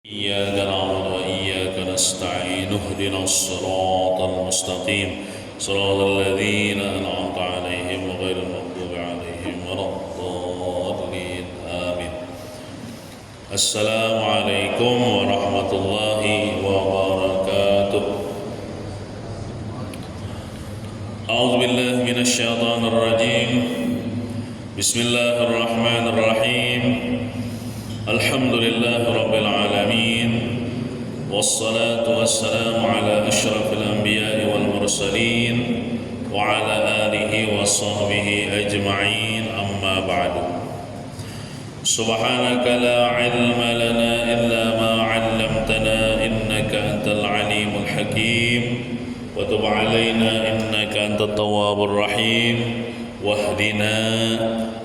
إياك نعبد وإياك نستعين اهدنا الصراط المستقيم صراط الذين أنعمت عليهم غير المغضوب عليهم ولا الضالين آمين. السلام عليكم ورحمة الله وبركاته. أعوذ بالله من الشيطان الرجيم. بسم الله الرحمن الرحيم. الحمد لله رب العالمين، والصلاة والسلام على أشرف الأنبياء والمرسلين وعلى آله وصحبه أجمعين، أما بعد. سبحانك لا علم لنا إلا ما علمتنا إنك أنت العليم الحكيم، وتب علينا إنك أنت التواب الرحيم، واهدنا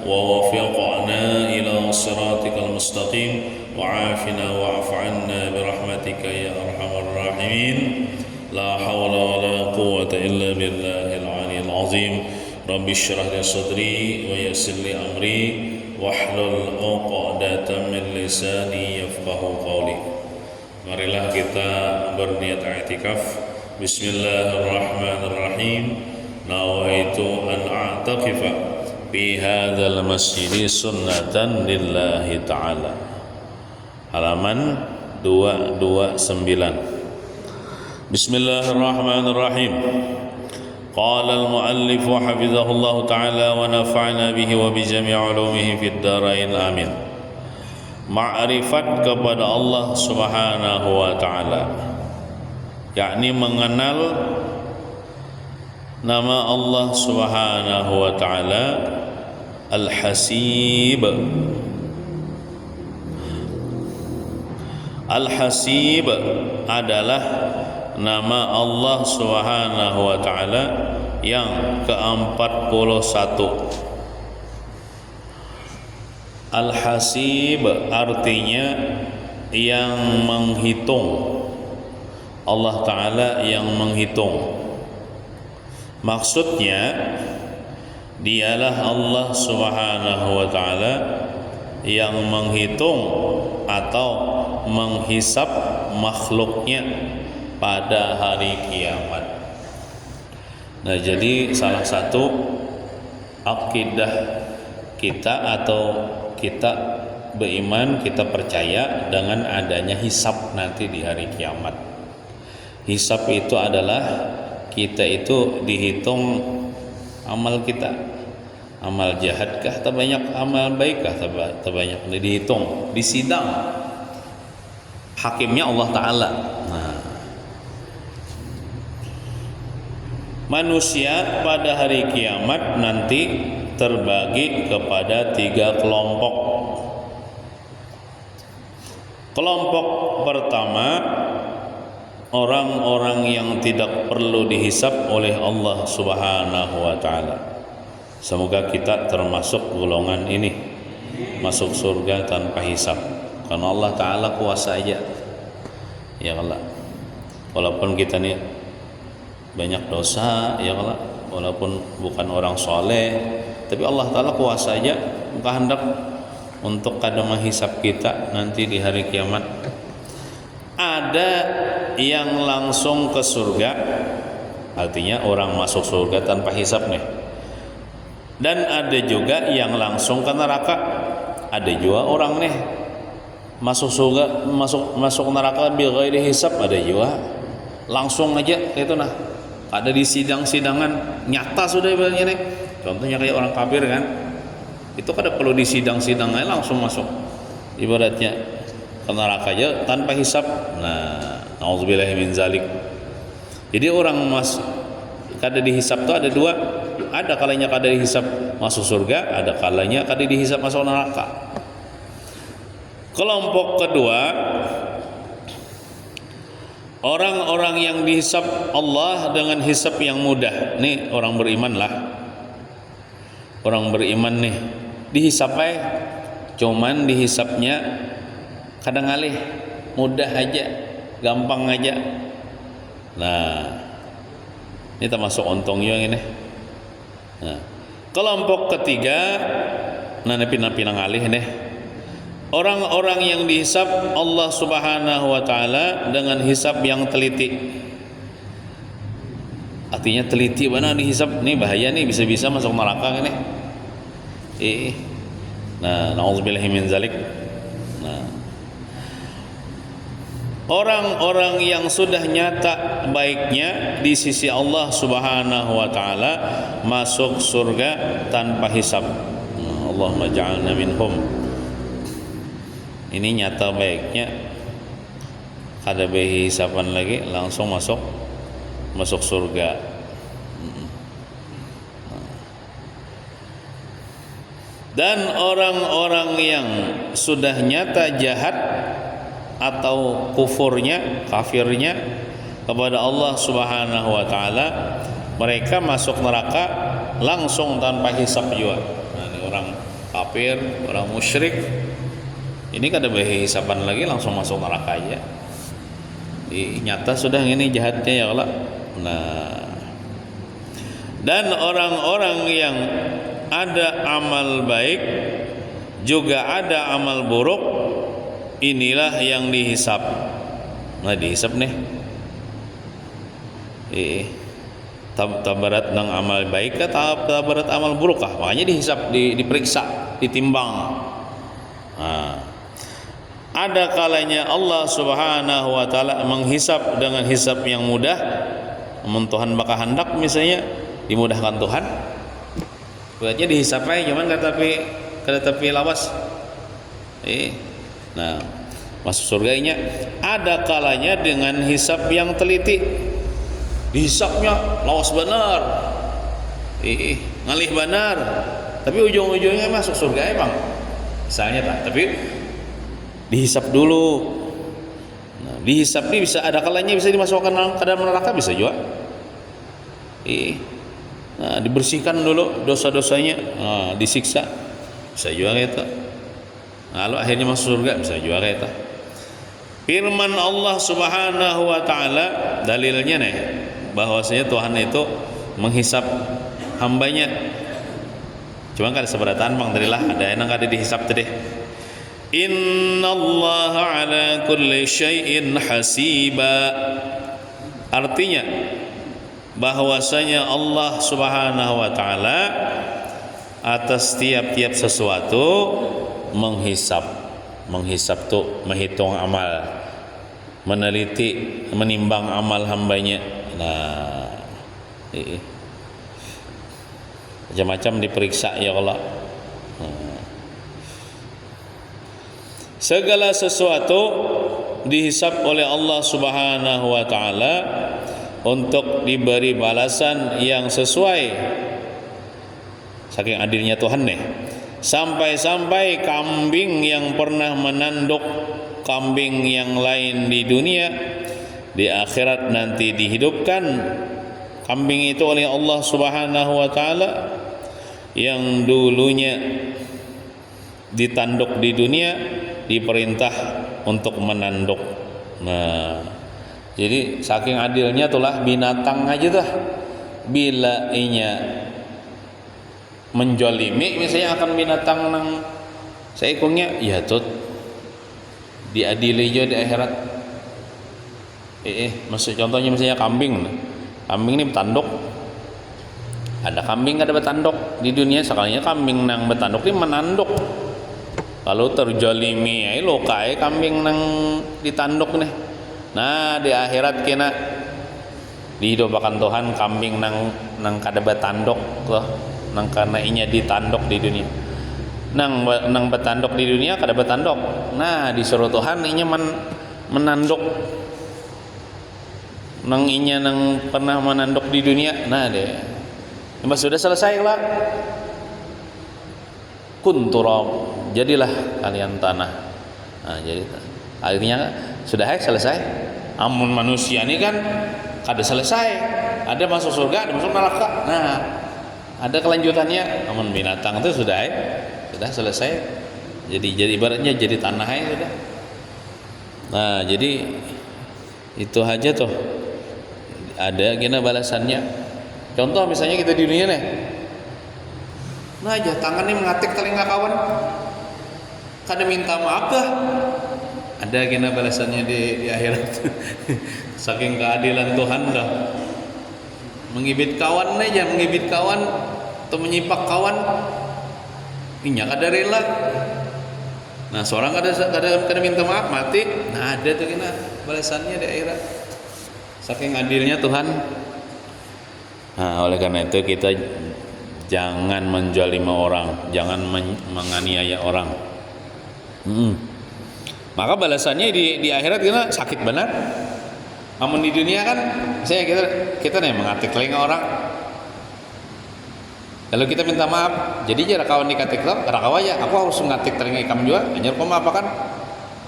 ووفقنا إلى صراطك المستقيم، وعافنا واعف عنا برحمتك يا أرحم الراحمين. لا حول ولا قوة إلا بالله العلي العظيم. رب اشرح لي صدري ويسر لي أمري واحلul 'uqdatam min lisani yafqahu qawli. Marilah kita berniat i'tikaf. Bismillahirrahmanirrahim. Nawaitu an a'taqifa fi hadzal masjid sunnatan lillahi ta'ala. Halaman 229. Bismillahirrahmanirrahim. Qala al-muallif hafizahullah ta'ala wa nafa'na bihi wa bi jami' ulumihi fid dharain amin. Ma'rifat kepada Allah Subhanahu wa ta'ala, yakni mengenal nama Allah Subhanahu wa ta'ala Al-Hasib. Al-Hasib adalah nama Allah Subhanahu wa ta'ala yang ke-41. Al-Hasib artinya yang menghitung. Allah ta'ala yang menghitung. Maksudnya dialah Allah Subhanahu wa ta'ala yang menghitung atau menghisap makhluknya pada hari kiamat. Nah, jadi salah satu akidah kita atau kita beriman, kita percaya dengan adanya hisab nanti di hari kiamat. Hisab itu adalah kita itu dihitung amal kita, amal jahatkah terbanyak, amal baikkah terbanyak, dihitung, disidang. Hakimnya Allah Ta'ala. Nah, manusia pada hari kiamat nanti terbagi kepada 3 kelompok. Kelompok pertama, orang-orang yang tidak perlu dihisab oleh Allah Subhanahu wa ta'ala. Semoga kita termasuk golongan ini, masuk surga tanpa hisab, karena Allah Ta'ala kuasa aja. Ya Allah, walaupun kita nih banyak dosa, ya Allah, walaupun bukan orang soleh, tapi Allah Ta'ala kuasa aja, kehendak untuk kadang menghisab kita nanti di hari kiamat. Ada yang langsung ke surga, artinya orang masuk surga tanpa hisab nih. Dan ada juga yang langsung ke neraka. Ada juga orang nih masuk surga, masuk neraka bi ghairi hisab, ada juga langsung aja itu nah. Ada di sidang-sidangan nyata sudah ibaratnya nih. Contohnya kayak orang kafir kan. Itu kada perlu di sidang-sidang aja langsung masuk. Ibaratnya ke neraka aja tanpa hisab. Nah, nauzubillahi min zalik. Jadi orang kada dihisab itu ada 2. Ada kalanya kada dihisab masuk surga, ada kalanya kada dihisab masuk neraka. Kelompok kedua, orang-orang yang dihisab Allah dengan hisab yang mudah. Nih orang beriman lah. Orang beriman nih dihisab cuman dihisabnya kadang alih, mudah aja, gampang aja. Nah, ini termasuk ontong yang ini. Nah, kelompok ketiga, nah pinang alih nih, Orang-orang yang dihisab Allah Subhanahu wa taala dengan hisab yang teliti. Artinya teliti benar dihisab, nih bahaya nih, bisa-bisa masuk neraka ini. Nah, nauzubillahi min zalik. Nah, orang-orang yang sudah nyata baiknya di sisi Allah Subhanahu wa taala masuk surga tanpa hisab. Allahumma ja'alna minhum. Ini nyata baiknya, kada bayi hisaban lagi, langsung masuk surga. Dan orang-orang yang sudah nyata jahat atau kafirnya kepada Allah Subhanahu wa taala, mereka masuk neraka langsung tanpa hisab juga. Nah, ini orang kafir, orang musyrik, ini kada bayi hisaban lagi, langsung masuk neraka aja. Nyata sudah ini jahatnya ya Allah. Nah, dan orang-orang yang ada amal baik juga ada amal buruk, inilah yang dihisab. Nah, dihisab nih. Tabarat nang amal baik atau tabarat amal buruk kah? Makanya dihisab, diperiksa, ditimbang. Nah, ada kalanya Allah Subhanahu wa taala menghisab dengan hisab yang mudah. Tuhan baka hendak misalnya dimudahkan Tuhan, buatnya dihisab aja, cuman kada tapi lawas. Nah, masuk surganya ada kalanya dengan hisab yang teliti. Dihisabnya lawas benar, ngalih benar, tapi ujung-ujungnya masuk surga bang. Misalnya tapi dihisab dulu. Nah, dihisab ini bisa ada kalanya bisa dimasukkan ke dalam neraka, bisa juga. Nah, dibersihkan dulu dosa-dosanya, disiksa, bisa juga gitu. Lalu akhirnya masuk surga, bisa juga gitu. Firman Allah Subhanahu wa taala dalilnya nih bahwasanya Tuhan itu menghisab hambanya. Cuma kan seberatan bang darilah ada yang kada dihisab tadi. Innallaha ala kulli syai'in hasiba. Artinya bahwasanya Allah Subhanahu wa taala atas tiap-tiap sesuatu menghisab tuh menghitung amal, meneliti, menimbang amal hambanya. Nah, macam-macam diperiksa ya Allah. Segala sesuatu dihisab oleh Allah Subhanahu wa taala untuk diberi balasan yang sesuai. Saking adilnya Tuhan nih, sampai-sampai kambing yang pernah menanduk kambing yang lain di dunia, di akhirat nanti dihidupkan kambing itu oleh Allah Subhanahu wa taala yang dulunya ditanduk di dunia, diperintah untuk menanduk. Nah, jadi saking adilnya itulah binatang aja dah, bila inya menjolimi misalnya akan binatang nang seikungnya, ya tut diadili juga di akhirat. Maksud contohnya misalnya kambing ini bertanduk, ada kambing ada bertanduk di dunia, sekalinya kambing nang bertanduk ini menanduk. Kalau terjolimi ya lokai kambing nang ditanduk nih. Nah, di akhirat kena dihidupkan Tuhan kambing nang kada bertanduk tuh, nang karena inya ditanduk di dunia. Nang bertanduk di dunia kada bertanduk. Nah, disuruh Tuhan inya menanduk. Nang inya nang pernah menanduk di dunia. Nah, deh. Mas sudah selesai lah. Kunturab, jadilah kalian tanah. Nah, jadi akhirnya sudah selesai. Amun manusia ini kan kada selesai, ada masuk surga, ada masuk neraka. Nah, ada kelanjutannya. Amun binatang itu sudah selesai. Jadi ibaratnya jadi tanah aja sudah. Nah, jadi itu aja tuh. Ada gina balasannya. Contoh misalnya kita di dunia nih. Nah, aja tangan ini mengatik telinga kawan. kada minta maaf dah ada kena balasannya di akhirat. Saking keadilan Tuhan dah. Mengibit kawan aja, mengibit kawan atau menyipak kawan, inya kada rela. Nah, seorang kada minta maaf mati, nah ada tuh kena balasannya di akhirat. Saking adilnya Tuhan. Nah, oleh karena itu kita jangan menjalimi orang, jangan menganiaya orang. Maka balasannya di akhirat kita sakit benar. Namun di dunia kan, misalnya kita nih mengatik telinga orang, lalu kita minta maaf, jadi jarak kawan dikatik lo, rakawa ya, aku harus ngatik telinga ikam juga, anjir kok apa kan?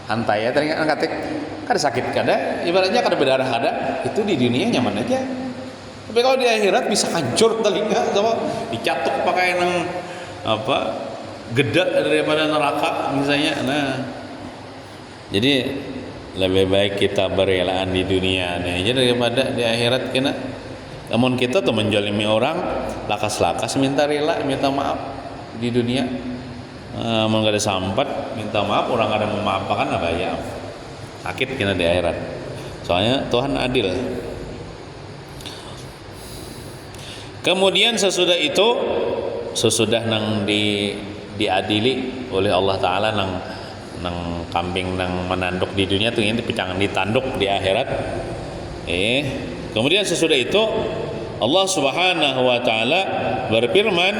Hantai ya telinga ngatik, kada sakit kada, ibaratnya kada berdarah kada, itu di dunia nyaman aja. Tapi kalau di akhirat bisa hancur telinga, sama dicatuk pakai yang geda daripada neraka misalnya. Nah, jadi lebih baik kita berelaan di dunia aja daripada di akhirat kena. Namun kita tuh menjalimi orang lakas-lakas minta rela, minta maaf di dunia. Mau ada sampat minta maaf orang ada memaafkan apa ya sakit kena di akhirat. Soalnya Tuhan adil. Kemudian sesudah itu, sesudah nang diadili oleh Allah Ta'ala nang kambing nang menanduk di dunia tuh ini jangan ditanduk di akhirat. Kemudian sesudah itu Allah Subhanahu wa taala berfirman,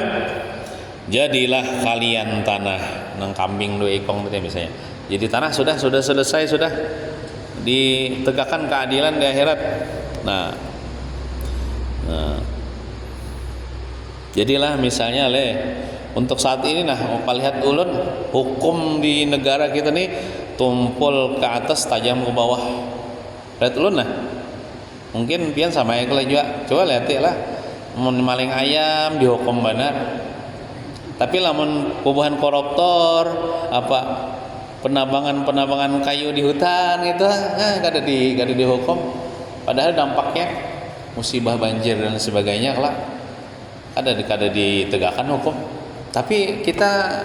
jadilah kalian tanah nang kambing dua ekong itu misalnya. Jadi tanah sudah selesai, sudah ditegakkan keadilan di akhirat. Nah, jadilah misalnya untuk saat ini lihat ulun hukum di negara kita nih tumpul ke atas tajam ke bawah. Lihat ulun mungkin pian sama ya juga. Coba lihat lah, maling ayam dihukum benar. Tapi lamun pubuhan koruptor penambangan kayu di hutan itu kada dihukum. Padahal dampaknya musibah banjir dan sebagainya lah kada ditegakkan hukum. Tapi kita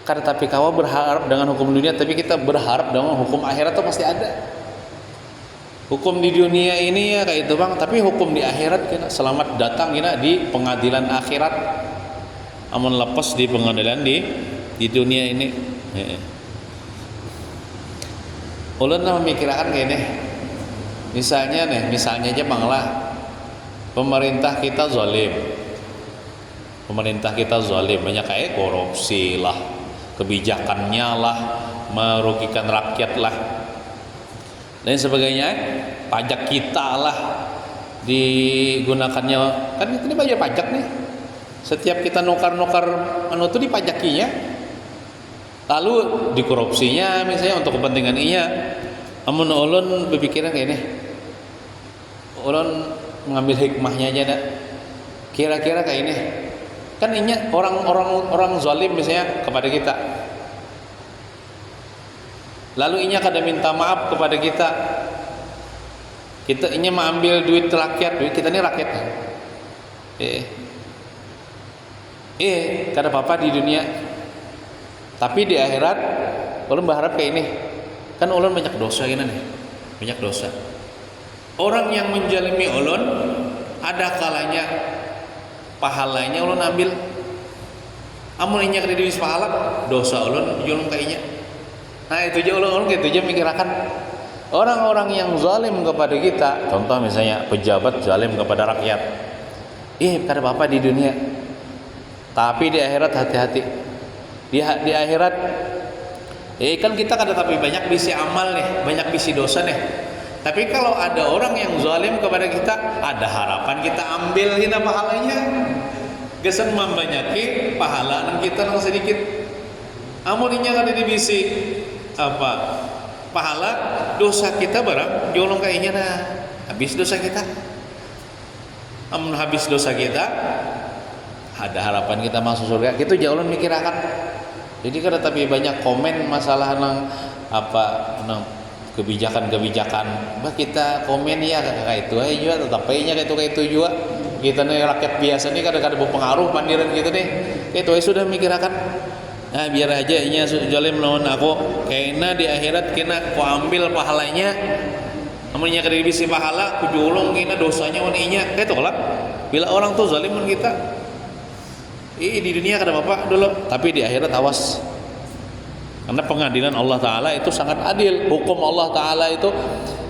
kawa berharap dengan hukum dunia, tapi kita berharap dengan hukum akhirat itu pasti ada. Hukum di dunia ini ya kayak itu bang, tapi hukum di akhirat kita selamat datang kita di pengadilan akhirat. Amun lepas di pengadilan di dunia ini. Ulun memikirkan kayak ini. Misalnya aja bang lah, pemerintah kita zalim, banyak kayak korupsi lah, kebijakannya lah, merugikan rakyat lah, dan sebagainya. Pajak kita lah digunakannya, kan ini bayar pajak nih. Setiap kita nukar itu dipajakinya, lalu dikorupsinya misalnya untuk kepentingan iya. Amun ulun berpikiran kayak ini, ulun mengambil hikmahnya aja dah. Kira-kira kayak ini. Kan ini orang zalim misalnya kepada kita, lalu inya kada minta maaf kepada kita ini mengambil duit rakyat, duit kita ini rakyat kada apa-apa di dunia, tapi di akhirat ulun berharap kayak ini. Kan ulun banyak dosa gini nih, banyak dosa. Orang yang menjalimi ulun ada kalanya pahalanya ulun ambil, amun inya kada diwis pahala dosa ulun julung kayaknya. Nah itu aja ulun gitu aja mikirakan orang-orang yang zalim kepada kita. Contoh misalnya pejabat zalim kepada rakyat, kada apa-apa di dunia, tapi di akhirat hati-hati. Di akhirat kan kita kada tapi banyak bisi amal nih, banyak bisi dosa nih. Tapi kalau ada orang yang zalim kepada kita, ada harapan kita ambil hina pahalanya. Gesan membanyaki pahala nang kita nang sedikit. Amuninya kada dibisi pahala, dosa kita barang jolong kayaknya habis dosa kita. Amun habis dosa kita, ada harapan kita masuk surga. Gitu jauh mikirakan. Jadi kada tapi banyak komen masalah nang kebijakan-kebijakan. Kita komen ya kayak itu aja juga, tetap aja kayak itu juga. Kita nih rakyat biasa nih kadang-kadang berpengaruh mandiran gitu nih. Itu aja sudah mikirakan. Nah biar aja nya zalim lawan aku, kayaknya di akhirat kena ku ambil pahalanya. Amunnya kada dibisi pahala ku julung kena dosanya wan inya. Kayak tolak. Bila orang tuh zalimun kita, di dunia kada apa-apa dulu, tapi di akhirat awas. Karena pengadilan Allah Ta'ala itu sangat adil. Hukum Allah Ta'ala itu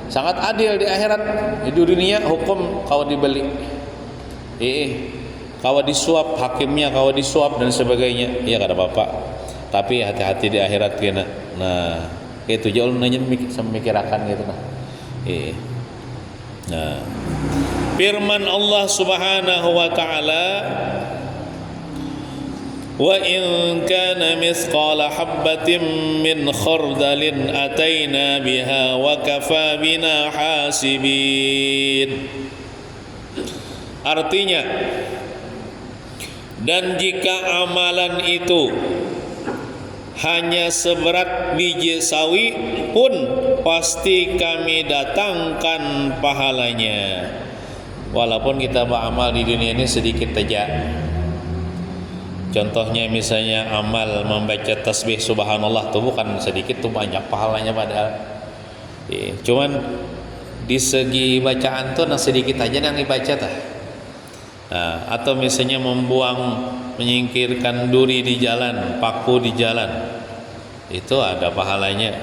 sangat adil di akhirat. Di dunia hukum kau dibeli, kau disuap, hakimnya kau disuap dan sebagainya, ya kada apa-apa. Tapi hati-hati di akhirat kena. Nah itu jauh nanya memikirkan gitu nah. Nah firman Allah Subhanahu wa Ta'ala, wa in kana mithqala habbatin min khardalin ataina biha wa kafa bina hasibin. Artinya, dan jika amalan itu hanya seberat biji sawi pun pasti kami datangkan pahalanya. Walaupun kita beramal di dunia ini sedikit saja. Contohnya misalnya amal membaca tasbih subhanallah itu bukan sedikit, tuh banyak pahalanya padahal. Cuman di segi bacaan tuh sedikit aja yang dibaca tah. Nah, atau misalnya menyingkirkan duri di jalan, paku di jalan, itu ada pahalanya,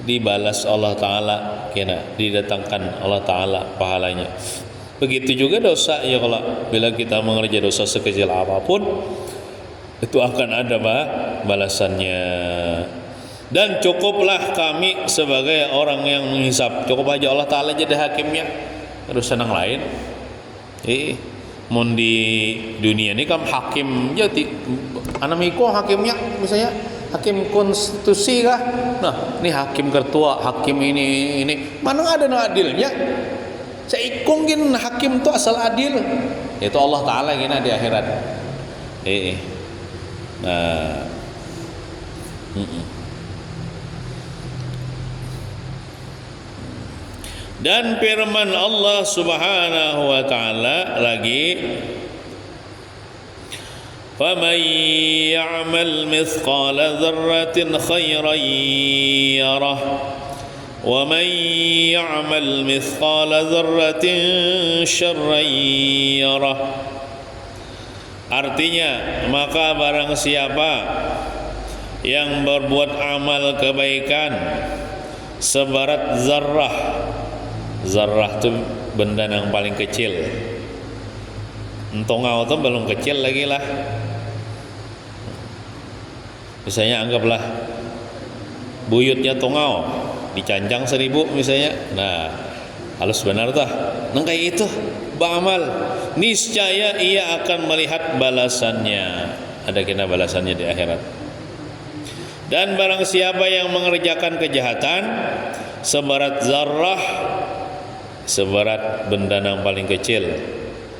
dibalas Allah Ta'ala, kena didatangkan Allah Ta'ala pahalanya. Begitu juga dosa ya, kalau bila kita mengerjakan dosa sekecil apapun itu akan ada balasannya. Dan cukuplah kami sebagai orang yang menghisap, cukup aja Allah Ta'ala jadi hakimnya, urusan yang lain. Mun di dunia ini kan hakim jadi anamiko hakimnya, misalnya hakim konstitusi kah, nah ini hakim ketua, hakim ini mana ada yang adilnya. Saya ikungin hakim itu asal adil, itu Allah Ta'ala gina di akhirat. Nah dan firman Allah Subhanahu wa Ta'ala lagi, faman ya'mal mithqala dzarratin khairan yarah wa man ya'mal mithqala dzarratin syarran yarah. Artinya, maka barang siapa yang berbuat amal kebaikan seberat zarrah, zarrah itu benda yang paling kecil, entongau itu belum kecil lagi lah. Misalnya anggaplah buyutnya tongau dicancang 1000 misalnya, nah halus benar tah, nang kayak itu beramal, niscaya ia akan melihat balasannya, ada kena balasannya di akhirat. Dan barang siapa yang mengerjakan kejahatan seberat zarrah, seberat benda yang paling kecil,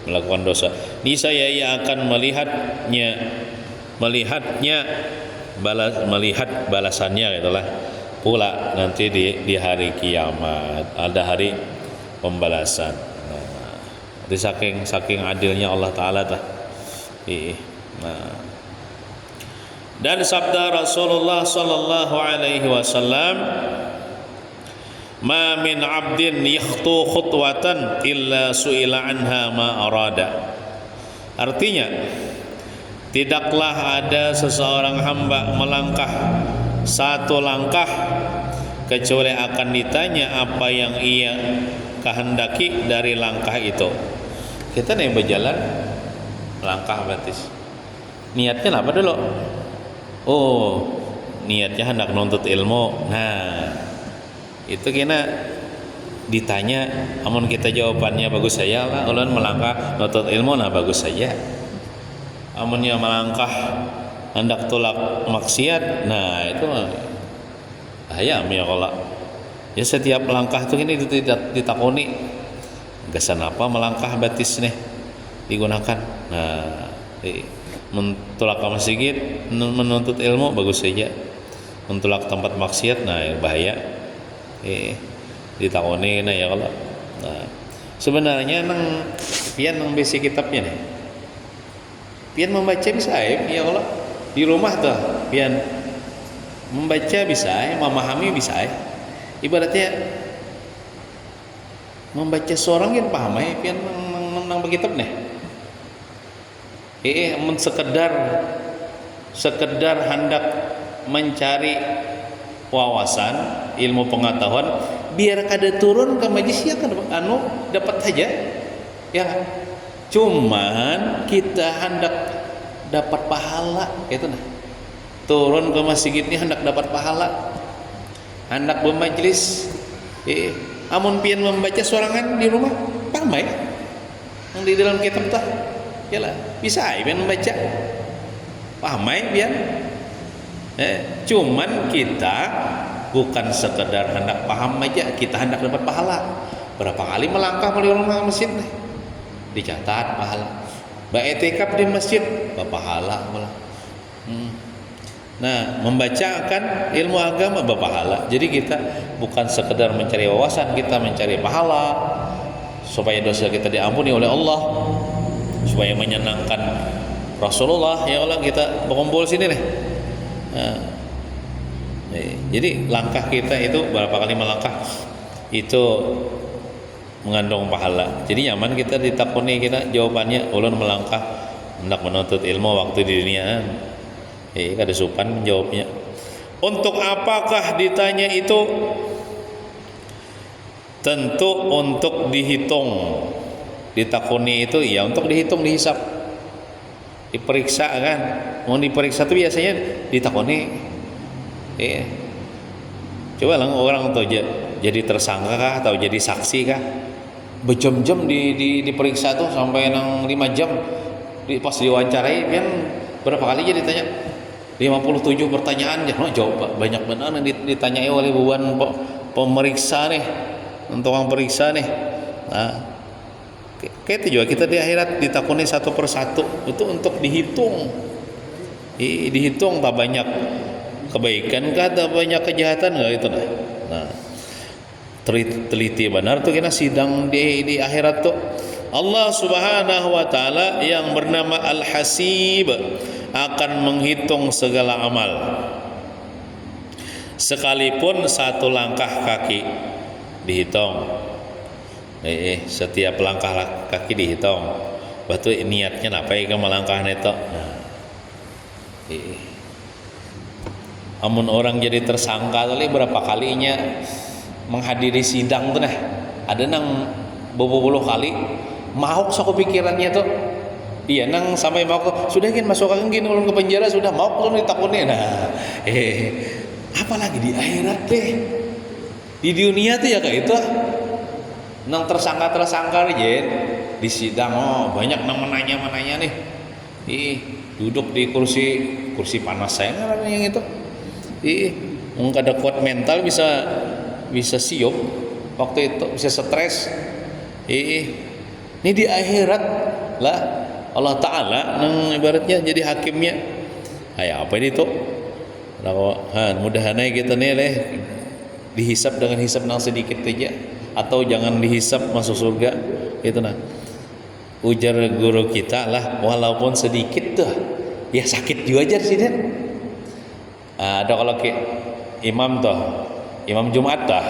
melakukan dosa, niscaya ia akan melihat balasannya, itulah pula nanti di hari kiamat ada hari pembalasan. Nah, saking adilnya Allah Ta'ala tah. Nah, dan sabda Rasulullah sallallahu alaihi wasallam, ma min abdin yakhtu khutwatan illa su'ila anha ma arada. Artinya, tidaklah ada seseorang hamba melangkah satu langkah kecuali akan ditanya apa yang ia kehendaki dari langkah itu. Kita nih berjalan langkah batis, niatnya apa dulu? Oh, niatnya hendak nuntut ilmu. Nah, itu kena ditanya, amun kita jawabannya bagus saja lah, ulun melangkah nuntut ilmu, nah bagus saja. Amunnya melangkah hendak tolak maksiat, nah itu bahaya ya kalau ya setiap langkah itu ini ditakoni gasan apa melangkah batis nih digunakan. Nah, mentolak masjid, menuntut ilmu bagus saja. Mentolak tempat maksiat, nah bahaya. Ditakoni nah ya kalau. Nah, sebenarnya nang pian nang besi kitabnya nih. Pian membaca bisa ya kalau di rumah tuh pian membaca bisa, memahami bisa. Ibaratnya membaca seorang yang paham pian nang begitu nih. Mun sekedar hendak mencari wawasan, ilmu pengetahuan, biar kada turun ke majelis kan dapat saja. Ya. Cuman kita hendak dapat pahala, itu nah. Turun ke masjid ini hendak dapat pahala. Hendak bermajelis, amun pian membaca sorangan di rumah, paham yang di dalam kitab tah. Yalah, bisa pian membaca. Paham pian. Cuman kita bukan sekedar hendak paham aja, kita hendak dapat pahala. Berapa kali melangkah melalui rumah masjid nih, dicatat pahala. Ba'etikaf di masjid, berpahala malah. Nah, membacakan ilmu agama berpahala. Jadi kita bukan sekedar mencari wawasan, kita mencari pahala supaya dosa kita diampuni oleh Allah, supaya menyenangkan Rasulullah. Ya Allah, kita berkumpul sini nih. Nah, jadi langkah kita itu berapa kali melangkah itu mengandung pahala. Jadi nyaman kita ditakuni kita jawabannya ulun melangkah hendak menuntut ilmu waktu di dunia. Kada sopan menjawabnya. Untuk apakah ditanya itu? Tentu untuk dihitung. Ditakuni itu ya untuk dihitung, dihisap, diperiksa kan. Mau diperiksa itu biasanya ditakuni. Coba lah orang tuh jadi tersangka kah atau jadi saksi kah? Berjam-jam diperiksa tuh sampai 5 jam. Pas diwawancarai kan berapa kali jadi ditanya? 57 pertanyaan jawab banyak benar yang ditanyai oleh beban pemeriksa nih, tukang periksa nih. Nah, kayak itu juga kita di akhirat ditakuni satu persatu itu untuk dihitung. Dihitung tak banyak kebaikan kah, tak banyak kejahatan enggak itu nah. Nah, teliti benar tuh kita sidang di akhirat tuh. Allah Subhanahu wa taala yang bernama Al-Hasib akan menghitung segala amal. Sekalipun satu langkah kaki dihitung. Setiap langkah kaki dihitung. Batu niatnya apa ya melangkah neto. Nah. Amun orang jadi tersangka tadi berapa kalinya menghadiri sidang tuh nah. Ada nang beberapa kali mahok sok pikirannya tuh. Iya nang sampai mau sudah kan masuk gini ulun ke penjara sudah mau ulun ditakuni. Nah, apalagi di akhirat deh. Di dunia tuh ya kayak itu. Nang tersangka aja di sidang banyak nang menanya nih. Duduk di kursi panas saya kan yang itu. Mungkin ada kuat mental bisa siup waktu itu bisa stres. Ini di akhirat lah Allah Ta'ala nang ibaratnya jadi hakimnya. Apa ini tuh? Mudahan aja kita nih dihisap dengan hisap nang sedikit aja atau jangan dihisap masuk surga itu nah. Ujar guru kita lah walaupun sedikit tuh ya sakit juga aja sih dia. Ada kalau imam Jumat tuh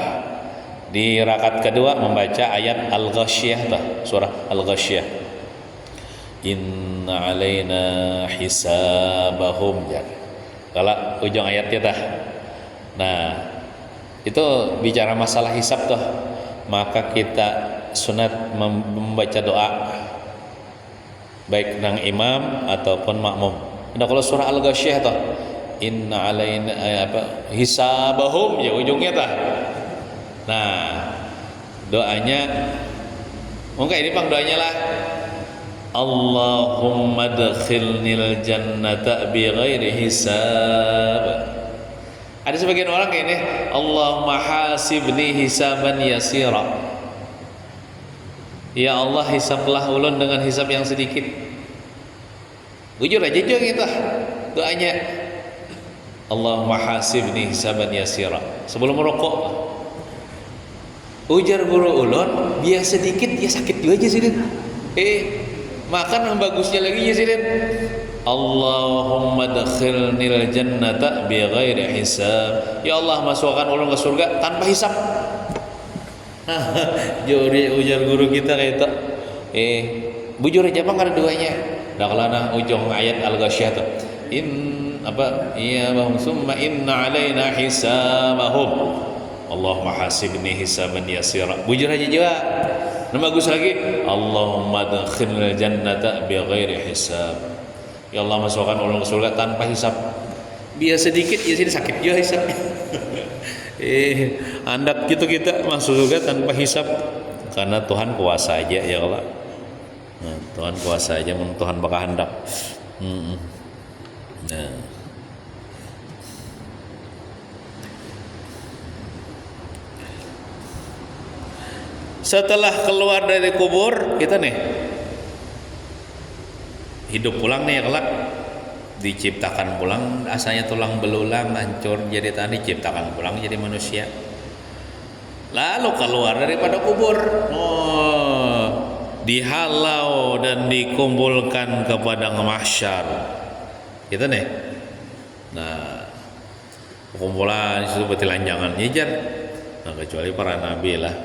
di rakaat kedua membaca ayat Al-Ghasyiyah tuh, surah Al-Ghasyiyah. Inna alaina hisabahum ya. Kalau ujung ayatnya dah. Nah, itu bicara masalah hisab tuh. Maka kita sunat membaca doa baik nang imam ataupun makmum. Nah, kalau surah Al-Ghasyiyah tuh inna alaina hisabahum ya ujungnya dah. Nah, doanya mungkin ini pang doanya lah. Allahumma adkhilnil jannata bighairi hisab. Ada sebagian orang kayak ini, Allahumma hasibni hisaban yasira. Ya Allah, hisablah ulun dengan hisab yang sedikit. Jujur aja gitu doanya. Allahumma hasibni hisaban yasira. Sebelum merokok, ujar guru ulun, biar sedikit ya sakit juga aja sih. Makan yang bagusnya lagi ya sih Allahumma adkhilnil jannata bighairi hisab. Ya Allah, masukkan ulun ke surga tanpa hisab. Juri ujar guru kita kayak itu. Bujur aja bang ada duanya. Daklana ujung ayat Al-Ghasyiyah tuh. Bahum summa inna alaina hisabahum. Allahumma hasibni hisaban yasira. Bujur aja juga. Nama bagus lagi. Allahumma adkhilnil jannata bighairi hisab. Ya Allah, masukkan ulun ke surga tanpa hisab. Biar sedikit ya sini sakit juga hisab. Andak gitu kita masuk surga tanpa hisab karena Tuhan kuasa aja ya Allah. Nah, Tuhan kuasa aja, Tuhan bakal hendak. Nah. Setelah keluar dari kubur kita nih hidup pulang nih ya kelak, diciptakan pulang, asalnya tulang belulang hancur jadi tanah, diciptakan pulang jadi manusia, lalu keluar daripada kubur, dihalau dan dikumpulkan ke padang mahsyar kita nih. Nah, kumpulan itu betilanjangan nyejar, nah kecuali para nabi lah.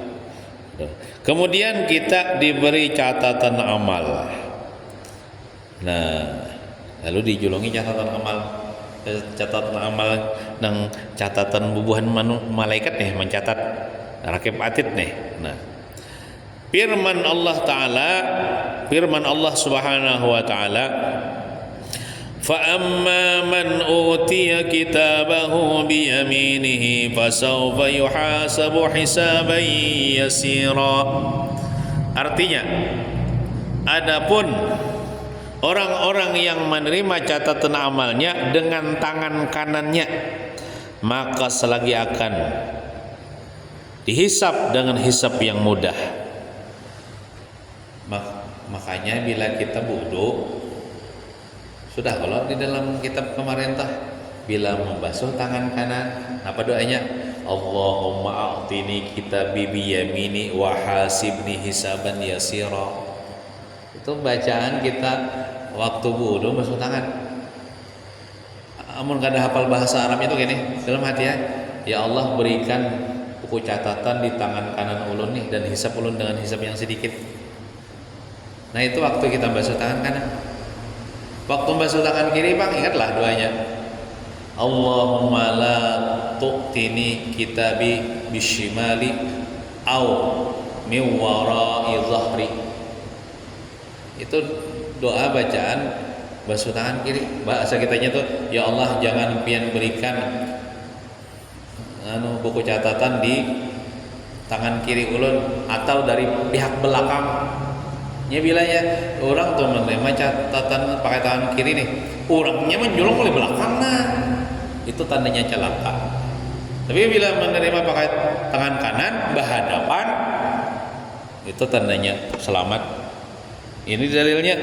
Kemudian kita diberi catatan amal. Nah, lalu dijulungi catatan amal nang catatan bubuhan malaikat nih mencatat rakib atid nih. Nah, firman Allah Subhanahu wa taala, fa amma man utiya kitabahu bi yaminihi fasawfa yuhasabu hisaban yasira. Artinya, adapun orang-orang yang menerima catatan amalnya dengan tangan kanannya, maka selagi akan dihisap dengan hisap yang mudah. Makanya bila kita wudu, sudah kalau di dalam kitab pemerintah bila membasuh tangan kanan, apa doanya? Allahumma a'tini kitabi biyamini wa hasibni hisaban yasira. Itu bacaan kita waktu wudu basuh tangan. Amun kada hafal bahasa Arab itu gini, dalam hati ya Allah berikan buku catatan di tangan kanan ulun nih dan hisap ulun dengan hisap yang sedikit. Nah itu waktu kita basuh tangan kanan. Waktu basuh tangan kiri bang, ingatlah doanya. Allahumma la tu'tini kitabi bishimali au min wara'i zahri. Itu doa bacaan basuh tangan kiri. Bahasa kitanya tuh, ya Allah jangan pian berikan buku catatan di tangan kiri ulun atau dari pihak belakang. Ya bilanya orang tuh menerima catatan pakai tangan kiri nih, orangnya menjulung oleh belakang, nah itu tandanya celaka. Tapi bila menerima pakai tangan kanan berhadapan, itu tandanya selamat. Ini dalilnya,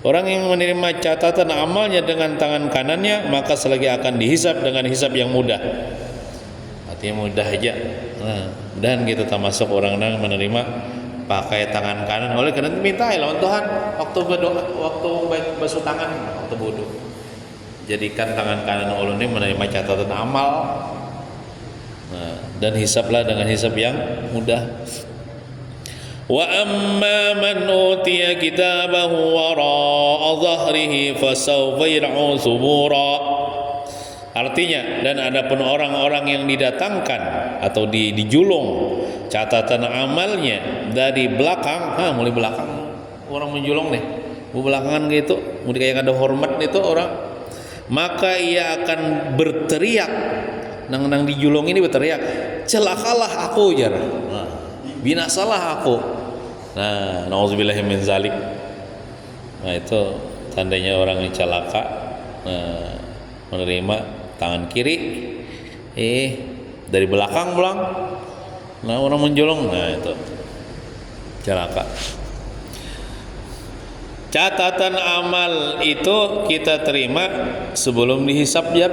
orang yang menerima catatan amalnya dengan tangan kanannya, maka selagi akan dihisap dengan hisap yang mudah. Artinya mudah aja. Nah, dan kita termasuk orang yang menerima pakai tangan kanan. Oleh karena itu minta lawan Tuhan waktu berdoa, waktu basuh tangan, waktu wudu, jadikan tangan kanan ulun ini menerima catatan amal. Nah, dan hisaplah dengan hisap yang mudah. Wa amma man utiya kitabahu wara'a dhahrihi fasawfa yad'u subura. Artinya, dan adapun orang-orang yang didatangkan atau dijulung catatan amalnya dari belakang, mulai belakang orang menjulung nih, belakangan gitu, mulai kayak ada hormat itu orang, maka ia akan berteriak, nang dijulung ini berteriak, celakalah aku jar, binasalah aku. Nah, nauzubillahi min zalik. Nah itu tandanya orang yang celaka, menerima tangan kiri dari belakang pulang. Nah orang menjolong, nah itu celaka. Catatan amal itu kita terima sebelum dihisap jar.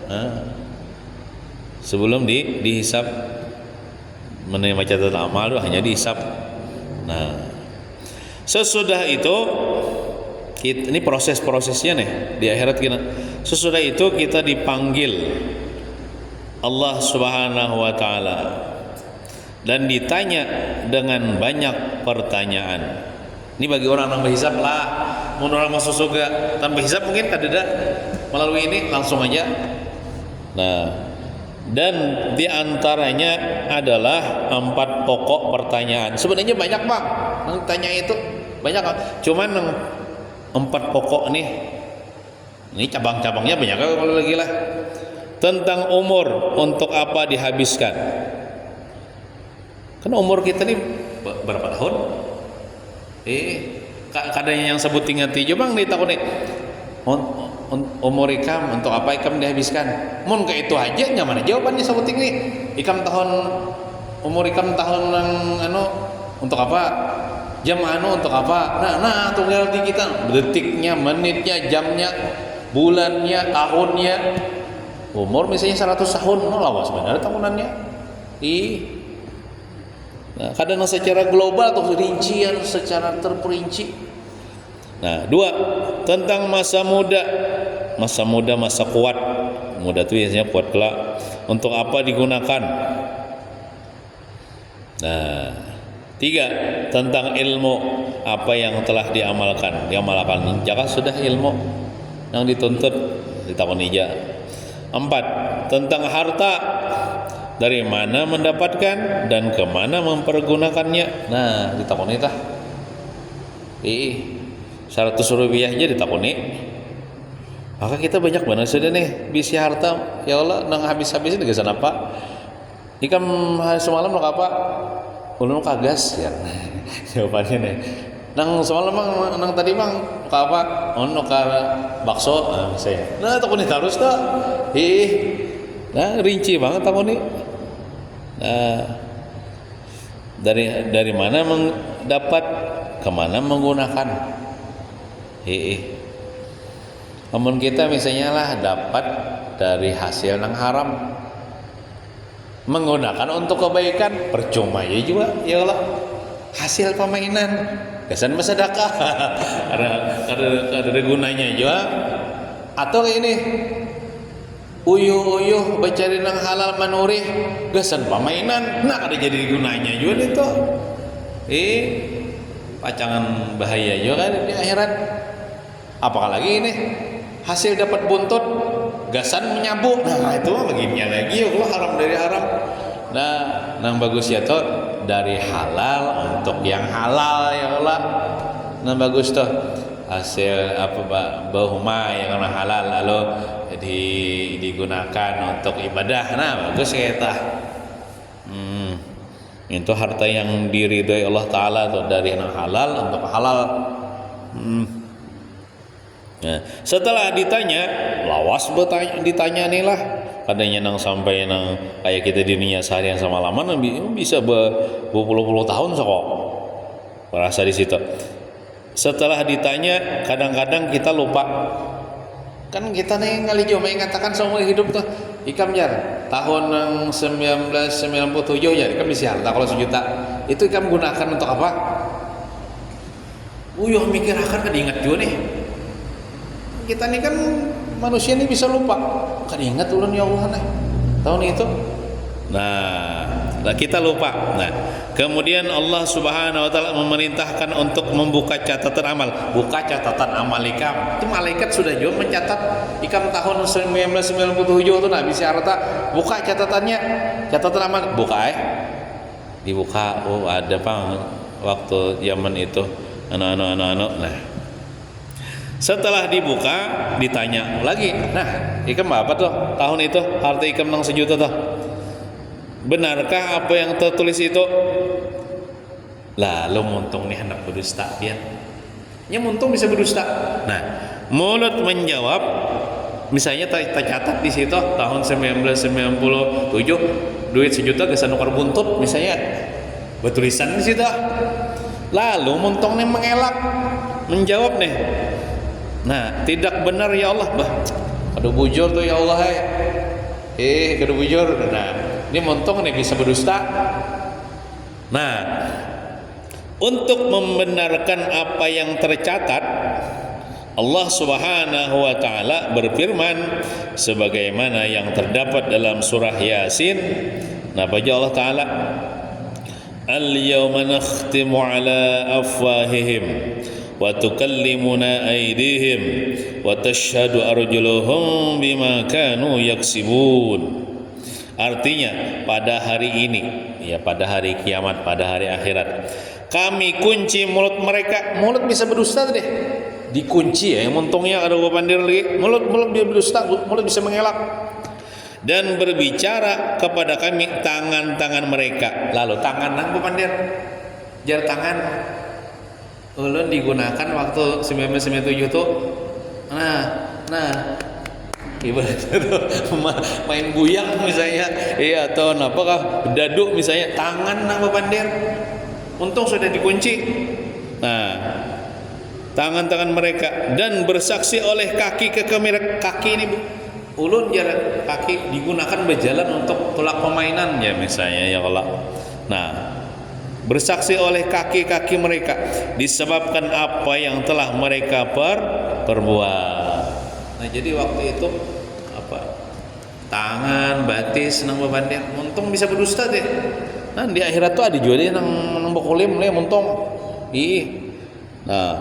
Nah, sebelum dihisap, menerima catatan amal itu hanya dihisap. Nah sesudah itu Ini proses-prosesnya nih di akhirat kita. Sesudah itu kita dipanggil Allah Subhanahu wa taala dan ditanya dengan banyak pertanyaan. Ini bagi orang tanpa hisab lah. Mau orang masuk surga tanpa hisab mungkin kadeda melalui ini langsung aja. Nah, dan diantaranya adalah 4 pokok pertanyaan. Sebenarnya banyak bang, yang tanya itu banyak. Cuman 4 pokok nih, ini cabang-cabangnya banyak kalau lagi lah. Tentang umur, untuk apa dihabiskan? Kan umur kita nih berapa tahun? Kadang yang sebut tinggal bang nih takut nih. Umur ikam untuk apa ikam dihabiskan? Mun ke itu aja nyaman jawabannya sebut tinggi. Ikam tahun umur ikam tahun untuk apa? Jam untuk apa? Nah tunggal di kita detiknya, menitnya, jamnya, bulannya, tahunnya. Umur misalnya 100 tahun, lawas sebenarnya tahunannya. Nah, kadang secara global atau rincian secara terperinci. Nah, 2 tentang masa muda. Masa muda, masa kuat. Muda itu biasanya kuat kelak. Untuk apa digunakan? Nah, 3 tentang ilmu, apa yang telah diamalkan. Jika sudah ilmu yang dituntut ditakon ija. 4 tentang harta, dari mana mendapatkan dan kemana mempergunakannya. Nah, ditakoni tah. 100 rupiah aja ditakoni. Maka kita banyak banget sudah nih bisi harta. Ya Allah, nang habis-habisin gesan apa? Ikam semalam nak apa? Ulun kagas ya. Jawabannya nih. Nang semalam nang tadi bang ka apa? Ono ka bakso misalnya. Nah, takoni terus dah. Nah, rinci banget takoni. Nah, dari mana mendapat, kemana menggunakan. Namun kita misalnya lah dapat dari hasil yang haram, menggunakan untuk kebaikan, percuma ya juga ya Allah. Hasil permainan kesan bersedekah ada gunanya juga. Atau ini uyuh bercari nang halal manurih gesan pamainan, nah ada jadi gunanya juga itu. Pacangan bahaya juga kan di akhirat. Apalagi ini hasil dapat buntut gasan menyabu, nah itu mah beginian lagi ya Allah, haram dari haram. Nah, nang bagus ya tuh dari halal untuk yang halal ya Allah. Nah bagus tuh hasil apa bahuma yang halal lalu digunakan untuk ibadah. Nah bagus kita. Itu harta yang diridhoi Allah Ta'ala tuh dari yang halal untuk halal. Nah, setelah ditanya, lawas ditanya nih lah. Kadangnya nang sampai nang kayak kita di dunia seharian sama lama bisa berpuluh-puluh tahun kok. Merasa di situ. Setelah ditanya, kadang-kadang kita lupa. Kan kita nih kali jomai ngatakan seumur hidup tuh ikam jar tahun 1997 ya ikam bisa harta kalau 1 juta itu ikam gunakan untuk apa? Uyuh mikir akan kan ingat juga nih. Kita nih kan manusia nih bisa lupa. Kan ingat ulun ya Allah nih tahun itu. Nah, kita lupa. Nah, kemudian Allah Subhanahu wa taala memerintahkan untuk membuka catatan amal. Buka catatan amal ikam. Itu malaikat sudah juga mencatat ikam tahun 1997 itu nabi harta. Buka catatannya. Catatan amal buka dibuka. Oh, ada Bang waktu zaman itu anak-anak. Nah, setelah dibuka ditanya lagi. Nah, ikam apa tuh tahun itu harta ikam nang 1 juta tuh? Benarkah apa yang tertulis itu? Lalu muntung nih hendak berdusta dia. Ya muntung bisa berdusta. Nah, mulut menjawab. Misalnya tercatat di situ tahun 1997 duit 1 juta gesan nukar buntut misalnya bertulisan di situ. Lalu muntung nih mengelak menjawab nih. Nah, tidak benar ya Allah, bah. Aduh bujur tuh ya Allah, aduh bujur. Nah, ini montong nih bisa berdusta. Nah, untuk membenarkan apa yang tercatat, Allah Subhanahu wa taala berfirman sebagaimana yang terdapat dalam surah Yasin. Nah, baca Allah taala, al-yawma nakhtimu ala afwahihim wa tukallimuna aydihim wa tashhadu arjuluhum bima kanu yaksibun. Artinya pada hari ini, ya pada hari kiamat, pada hari akhirat, kami kunci mulut mereka. Mulut bisa berdusta deh, dikunci ya. Yang untungnya ada pandir lagi, mulut bisa berdusta, mulut bisa mengelak. Dan berbicara kepada kami tangan-tangan mereka. Lalu tangan nang pandir, jar tangan ulun digunakan waktu 1997 tuh. Nah ibaratnya tuh main buyang misalnya, iya, atau apakah daduk misalnya, tangan nang pandir untung sudah dikunci. Nah, tangan-tangan mereka, dan bersaksi oleh kaki kaki ini ulun jarak kaki digunakan berjalan untuk tolak pemainan ya misalnya ya Allah. Nah, bersaksi oleh kaki-kaki mereka disebabkan apa yang telah mereka perbuat. Nah, jadi waktu itu apa? Tangan, batis, nang bebandir, untung bisa berdusta deh. Nah, di akhirat tuh ada juga deh nang bokolim le untung. Nah,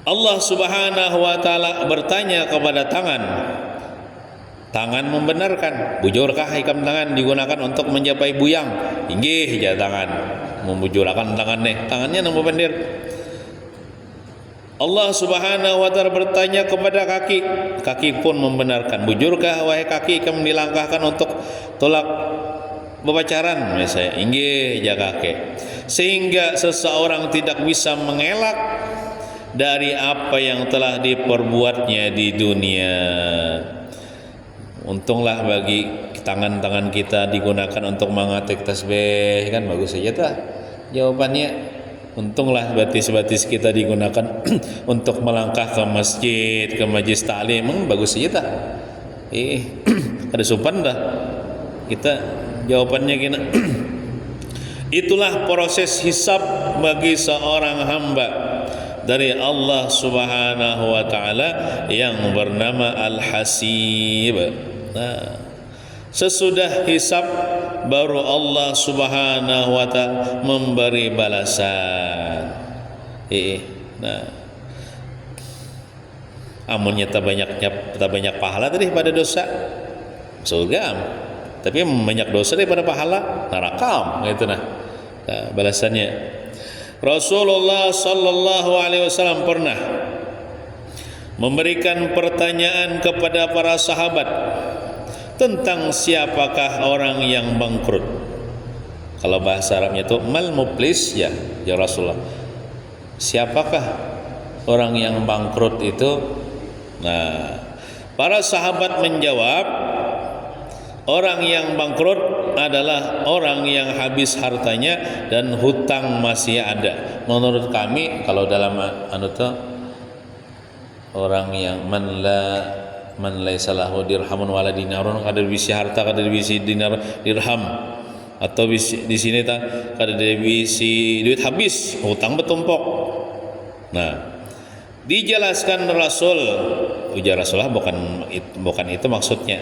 Allah Subhanahu wa taala bertanya kepada tangan. Tangan membenarkan, bujurkah ikam tangan digunakan untuk mencapai buyang? Inggih ya tangan, membujurkan tangannya nang bebandir. Allah Subhanahu wa taala bertanya kepada kaki, kaki pun membenarkan. Bujurkah wahai kaki kamu dilangkahkan untuk tolak bepacaran misalnya? Inggih ya kaki. Sehingga seseorang tidak bisa mengelak dari apa yang telah diperbuatnya di dunia. Untunglah bagi tangan-tangan kita digunakan untuk mengetik tasbih, kan bagus saja tuh jawabannya. Untunglah batis-batis kita digunakan untuk melangkah ke masjid, ke majlis ta'lim, bagus saja tuh. Ada sopan dah kita jawabannya gini. Itulah proses hisab bagi seorang hamba dari Allah Subhanahu wa taala yang bernama Al-Hasib. Nah, sesudah hisab baru Allah Subhanahu wa taala memberi balasan. Nah, amunnya tak banyak pahala tadi pada dosa surga, tapi banyak dosa daripada pahala neraka gitu nah balasannya. Rasulullah sallallahu alaihi wasallam pernah memberikan pertanyaan kepada para sahabat tentang siapakah orang yang bangkrut. Kalau bahasa Arabnya itu mal muflis ya Rasulullah. Siapakah orang yang bangkrut itu? Nah, para sahabat menjawab, orang yang bangkrut adalah orang yang habis hartanya dan hutang masih ada. Menurut kami kalau dalam orang yang man laisa lahu dirhamun wala dinarun, kada bisi harta, kada bisi dinar dirham, atau di sini kada bisi duit habis, hutang bertumpuk. Nah, dijelaskan Rasul, ujar Rasulullah bukan itu maksudnya.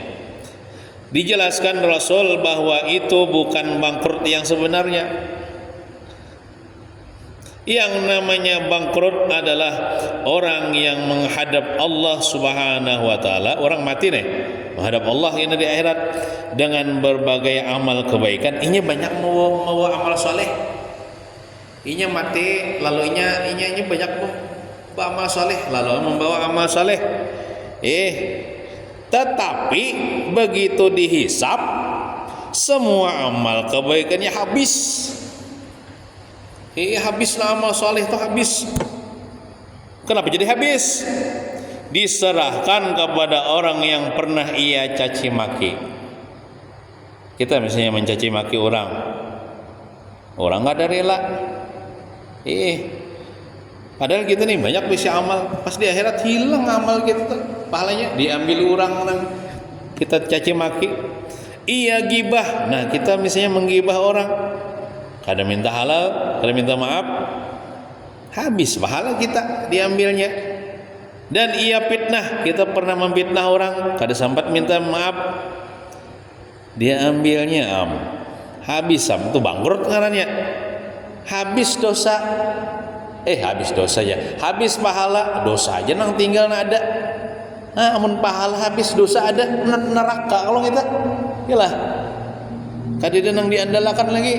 Dijelaskan Rasul bahwa itu bukan bangkrut yang sebenarnya. Yang namanya bangkrut adalah orang yang menghadap Allah Subhanahu wa taala, orang mati nih, menghadap Allah ini di akhirat dengan berbagai amal kebaikan. Inya banyak mau amal soleh. Inya mati lalu inya banyak amal soleh, lalu membawa amal soleh. Tetapi begitu dihisap, semua amal kebaikannya habis. Habislah amal soleh itu habis. Kenapa jadi habis? Diserahkan kepada orang yang pernah ia caci maki. Kita misalnya mencaci maki orang nggak ada rela. Padahal kita nih banyak bisa amal, pas di akhirat hilang amal kita, pahalanya diambil orang kita caci maki. Iya gibah. Nah, kita misalnya menggibah orang, kada minta halal, kada minta maaf, habis pahala kita diambilnya. Dan ia fitnah, kita pernah memfitnah orang, kada sempat minta maaf, dia ambilnya habis itu bangkrut ngarannya. Habis dosa, habis dosa ya, habis pahala, dosa aja nang tinggal ada. Nah, amun pahala habis dosa ada neraka kalau kita, yalah. Kadida nang diandalkan lagi.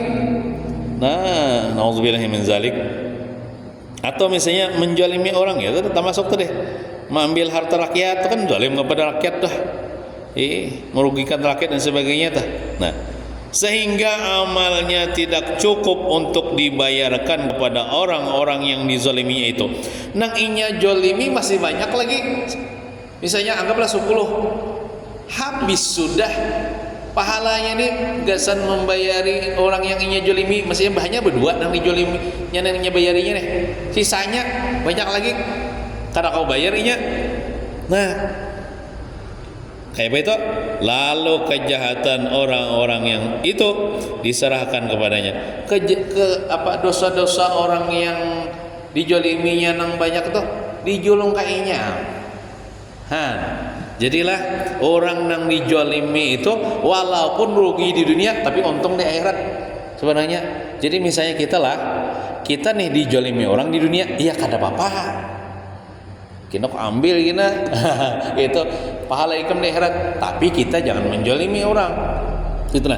Nah, nauzubillahi min zalik. Atau misalnya menjalimi orang, ya itu termasuk tuh deh. Mengambil harta rakyat itu kan zalim kepada rakyat tuh. Merugikan rakyat dan sebagainya tuh. Nah, sehingga amalnya tidak cukup untuk dibayarkan kepada orang-orang yang dizaliminya itu. Nang inya jolimi masih banyak lagi. Misalnya anggaplah 10, habis sudah pahalanya nih gasan membayari orang yang inya jolimi, maksudnya bahannya berdua nang dijolimi yang inya bayarinya nih, sisanya banyak lagi karena kau bayarinya. Nah, kayak begitu, lalu kejahatan orang-orang yang itu diserahkan kepadanya. Dosa-dosa orang yang dijoliminya nang banyak tuh dijulung kainya. Jadilah orang nang dijolimi itu walaupun rugi di dunia tapi untung di akhirat sebenarnya. Jadi misalnya kita nih dijolimi orang di dunia, iya kada apa-apa, kita ambil gina itu pahala ikam di akhirat, tapi kita jangan menjolimi orang. Itulah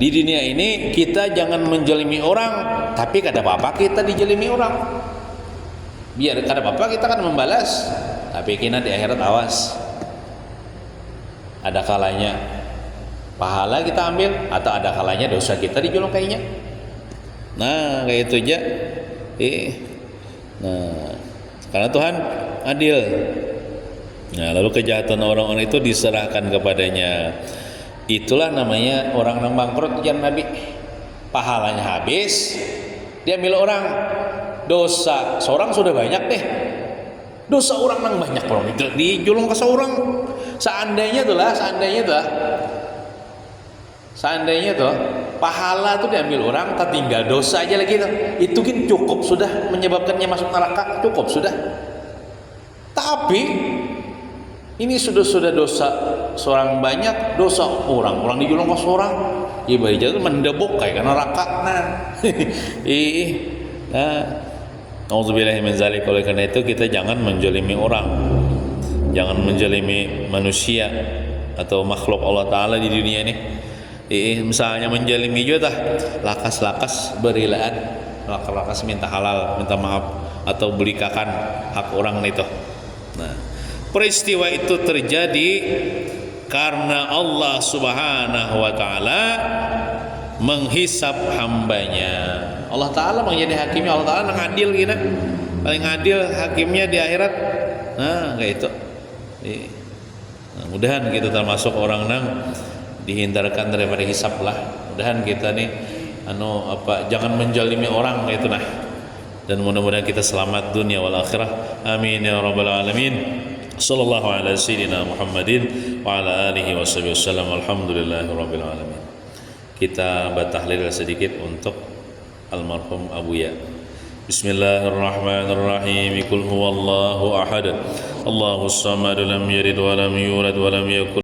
di dunia ini kita jangan menjolimi orang, tapi kada apa-apa kita dijolimi orang, biar kada apa-apa kita kan membalas, tapi kita di akhirat awas, ada kalanya pahala kita ambil atau ada kalanya dosa kita dijolong kayaknya. Nah, kayak itu aja. Nah, karena Tuhan adil. Nah, lalu kejahatan orang-orang itu diserahkan kepadanya. Itulah namanya orang yang bangkrut ujian Nabi. Pahalanya habis, diambil orang. Dosa seorang sudah banyak deh. Dosa orang nang banyak kalau dijulung ke seorang. Seandainya tuh pahala tuh diambil orang, tak tinggal dosa aja lagi tuh. Itu kan cukup sudah menyebabkannya masuk neraka, cukup sudah. Tapi ini sudah dosa seorang banyak, dosa orang dijulung ke seorang. Ibarat itu mendebuk kayak neraka. Nah. Nauzubillahi min zalik. Oleh karena itu kita jangan menjolimi orang, jangan menjolimi manusia atau makhluk Allah Ta'ala di dunia ini. Misalnya menjolimi juga lakas-lakas berilaan, lakas minta halal, minta maaf atau belikakan hak orang itu. Nah, peristiwa itu terjadi karena Allah Subhanahu wa Ta'ala menghisap hambanya. Allah Ta'ala menjadi hakimnya, Allah Ta'ala yang adil gini, paling adil hakimnya di akhirat. Nah, kayak itu. Nah, mudahan kita termasuk orang nang dihindarkan daripada hisab lah. Mudahan kita nih jangan menjalimi orang kayak itu nah. Dan mudah-mudahan kita selamat dunia wal akhirah. Amin ya rabbal alamin. Sallallahu ala sayyidina Muhammadin wa ala alihi washabihi wasallam. Alhamdulillahirabbil alamin. Kita batahlil sedikit untuk almarhum Abu Ya. Bismillahirrahmanirrahim. Qul huwallahu ahad. Allahus samad, lam yalid wa lam yulad wa lam yakul